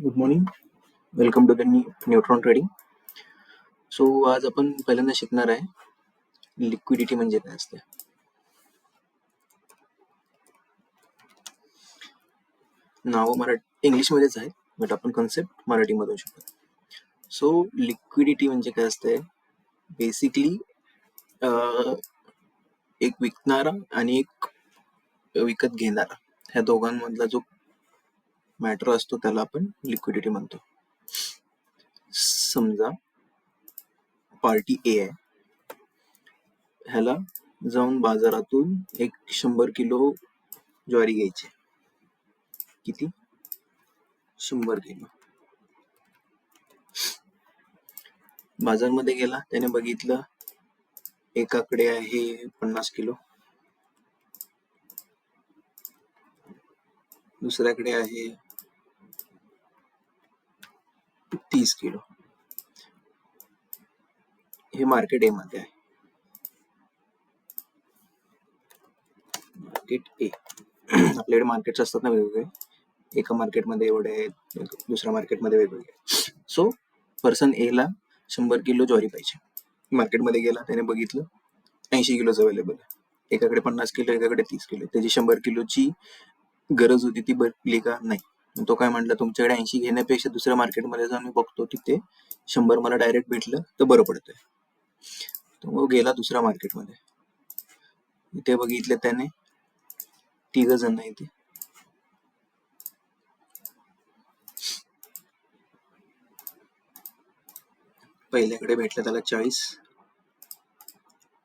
Good morning. Welcome to the Neutron Trading. So आज आपण पहिल्यांदा शिकणार आहे लिक्विडिटी म्हणजे काय असते. नाव इंग्लिशमध्येच आहे, बट आपण कन्सेप्ट मराठीमधून शिकू. सो लिक्विडिटी म्हणजे काय असते, बेसिकली एक विकणारा आणि एक विकत घेणारा ह्या दोघांमधला जो मॅटर असतो त्याला आपण लिक्विडिटी म्हणतो. समजा पार्टी ए आहे, ह्याला जाऊन बाजारातून एक 100 किलो ज्वारी घ्यायची. किती? 100 किलो. बाजारमध्ये गेला, त्याने बघितलं एकाकडे आहे 50 किलो, दुसऱ्याकडे आहे 30 किलो. हे मार्केट ए मध्ये आहे. मार्केट ए. आपल्याकडे मार्केट्स असतात ना वेगवेगळे, एका मार्केटमध्ये एवढे आहेत, दुसऱ्या मार्केटमध्ये वेगवेगळे. सो पर्सन ए ला 100 किलो ज्वारी पाहिजे. मार्केटमध्ये गेला, त्याने बघितलं 80 किलोच अवेलेबल आहे. एकाकडे 50 किलो, एकाकडे 30 किलो. त्याची 100 किलोची गरज होती, ती भेटली का? नाही. तो काय म्हटलं, तुमच्याकडे 80 घेण्यापेक्षा दुसऱ्या मार्केटमध्ये जाऊन मी बघतो, तिथे 100 मला डायरेक्ट भेटलं तर बरं पडतंय. तो गेला दुसऱ्या मार्केटमध्ये. इथे बघितलं त्याने 3 जण नाही, ते पहिल्याकडे भेटलं त्याला 40,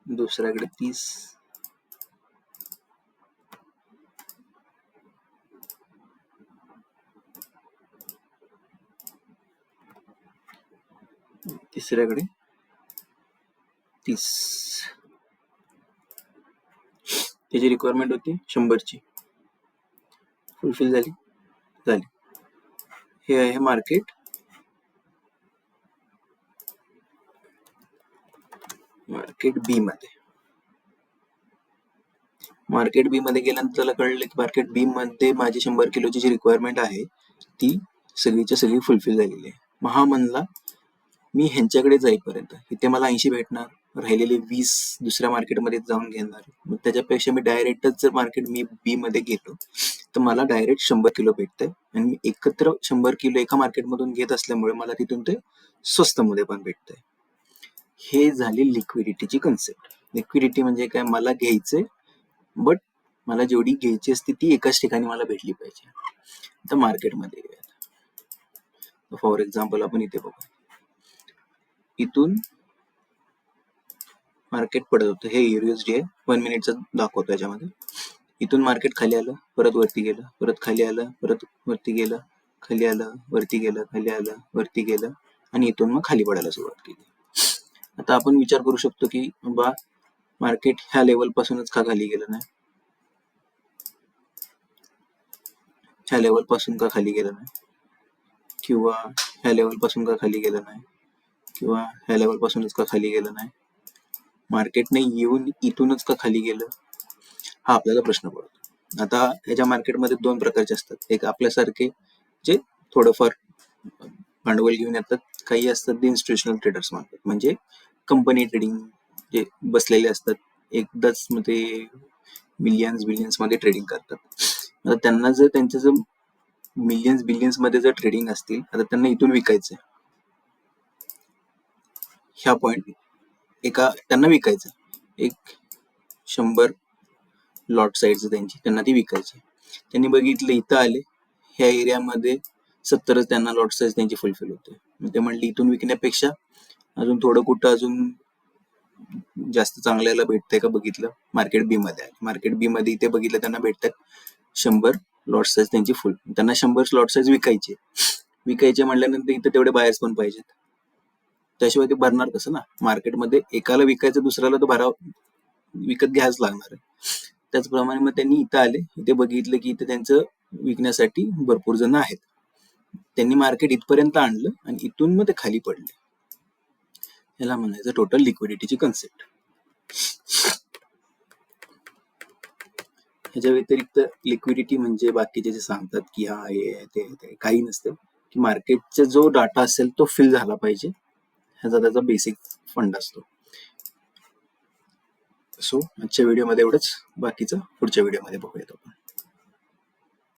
दुसऱ्याकडे 30, तिसऱ्याकडे 30. त्याची रिक्वायरमेंट होती 100ची, फुलफिल झाली. हे आहे मार्केट बी मध्ये. मार्केट बी मध्ये गेल्यानंतर त्याला कळलं की मार्केट बी मध्ये माझी 100 किलोची जी रिक्वायरमेंट आहे ती सगळीच्या सगळी फुलफिल झालेली आहे. मग हा म्हणला, मी ह्यांच्याकडे जाईपर्यंत इथे मला 80 भेटणार, राहिलेले 20 दुसऱ्या मार्केटमध्ये जाऊन घेणार. मग त्याच्यापेक्षा मी डायरेक्टच जर मार्केट मी बी मध्ये गेलो तर मला डायरेक्ट 100 किलो भेटतंय, आणि मी एकत्र 100 किलो एका मार्केटमधून घेत असल्यामुळे मला तिथून ते स्वस्त मध्ये पण भेटतंय. हे झाली लिक्विडिटीची कन्सेप्ट. लिक्विडिटी म्हणजे काय, मला घ्यायचंय, बट मला जेवढी घ्यायची असते ती एकाच ठिकाणी मला भेटली पाहिजे. तर मार्केटमध्ये फॉर एक्झाम्पल आपण इथे बघू, इथून मार्केट पडत होतं. हे USD आहे, 1 मिनिटचं दाखवतो याच्यामध्ये. इथून मार्केट खाली आलं, परत वरती गेलं, परत खाली आलं, परत वरती गेलं, खाली आलं, वरती गेलं, खाली आलं, वरती गेलं, आणि इथून मग खाली पडायला सुरुवात केली. आता आपण विचार करू शकतो की बा मार्केट ह्या लेवल पासूनच का खाली गेलं नाही, ह्या लेवल पासून का खाली गेलं नाही, किंवा ह्या लेवल पासून का खाली गेलं नाही, किंवा ह्या लेवल पासूनच का खाली गेलं नाही, मार्केटने येऊन इथूनच का खाली गेलं, हा आपल्याला प्रश्न पडतो. आता ह्याच्या मार्केटमध्ये 2 प्रकारचे असतात. एक आपल्यासारखे जे थोडंफार भांडवल घेऊन येतात, काही असतात ते इन्स्टिट्यूशनल ट्रेडर्स म्हणतात, म्हणजे कंपनी ट्रेडिंग जे बसलेले असतात, एकदाच मध्ये बिलियन्स मध्ये ट्रेडिंग करतात. आता त्यांना जर त्यांचं जर बिलियन्स मध्ये जर ट्रेडिंग असतील, आता त्यांना इथून विकायचं, ह्या पॉइंट त्यांना विकायचं, एक 100 लॉट साईज त्यांची, त्यांना ती विकायची. त्यांनी बघितलं इथं आले, ह्या एरियामध्ये 70च त्यांना लॉट साईज त्यांची फुलफिल होते. मग ते म्हणले इथून विकण्यापेक्षा अजून थोडं कुठं अजून जास्त चांगल्याला भेटतंय का बघितलं, मार्केट बी मध्ये आले. मार्केट बी मध्ये इथे बघितलं त्यांना भेटतात 100 लॉट साईज त्यांची फुल. त्यांना 100 लॉट साईज विकायचे म्हटल्यानंतर इथं तेवढे बायर्स पण पाहिजेत, त्याशिवाय ते भरणार कसं ना. मार्केटमध्ये एकाला विकायचं, दुसऱ्याला तर विकत घ्यायच लागणार आहे. त्याचप्रमाणे मग त्यांनी इथं आले, इथे बघितलं की इथे त्यांचं विकण्यासाठी भरपूर जण आहेत. त्यांनी मार्केट इथपर्यंत आणलं आणि इथून मग ते खाली पडले. याला म्हणायचं टोटल लिक्विडिटीची कन्सेप्ट. ह्याच्या व्यतिरिक्त लिक्विडिटी म्हणजे बाकीचे जे सांगतात की हा हे ते काही नसतं. की मार्केटचा जो डाटा असेल तो फिल झाला पाहिजे, ह्याचा त्याचा बेसिक फंड असतो. सो आजच्या व्हिडिओमध्ये एवढंच, बाकीचं पुढच्या व्हिडिओमध्ये बघूयात आपण.